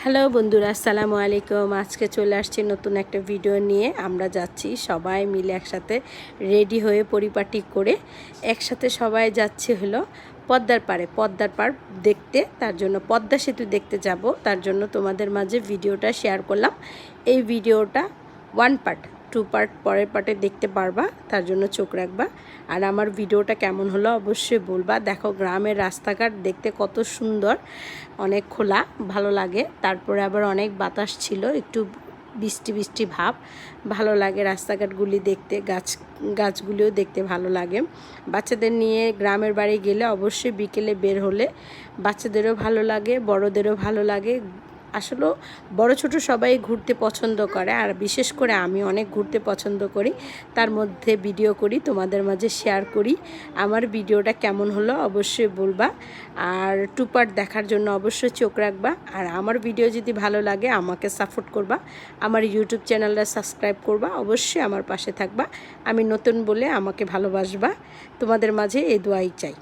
Hello বন্ধুরা, আসসালামু আলাইকুম। আজকে চলে আসছি নতুন একটা ভিডিও নিয়ে। আমরা যাচ্ছি সবাই মিলে একসাথে রেডি হয়ে পরিপাটি করে একসাথে সবাই যাচ্ছি হলো পদ্মার পাড় দেখতে। তার জন্য পদ্মা সেতু দেখতে যাব। তার জন্য তোমাদের মাঝে ভিডিওটা শেয়ার করলাম। এই ভিডিওটা ওয়ান পার্ট, টু পার্ট, পরের পার্টে দেখতে পারবা, তার জন্য চোখ রাখবা। আর আমার ভিডিওটা কেমন হলো অবশ্যই বলবা। দেখো গ্রামের রাস্তাঘাট দেখতে কত সুন্দর, অনেক খোলা, ভালো লাগে। তারপরে আবার অনেক বাতাস ছিল, একটু বৃষ্টি বৃষ্টি ভাব, ভালো লাগে রাস্তাঘাটগুলি দেখতে, গাছগুলিও দেখতে ভালো লাগে। বাচ্চাদের নিয়ে গ্রামের বাড়ি গেলে অবশ্যই বিকেলে বের হলে বাচ্চাদেরও ভালো লাগে, বড়দেরও ভালো লাগে। আসলে বড় ছোট সবাই ঘুরতে পছন্দ করে, আর বিশেষ করে আমি অনেক ঘুরতে পছন্দ করি। তার মধ্যে ভিডিও করি, তোমাদের মাঝে শেয়ার করি। আমার ভিডিওটা কেমন হলো অবশ্যই বলবা। আর টু পার্ট দেখার জন্য অবশ্যই চোখ রাখবা। আর আমার ভিডিও যদি ভালো লাগে আমাকে সাপোর্ট করবা, আমার ইউটিউব চ্যানেলটা সাবস্ক্রাইব করবা, অবশ্যই আমার পাশে থাকবা। আমি নতুন বলে আমাকে ভালোবাসবা, তোমাদের মাঝে এই দোয়াই চাই।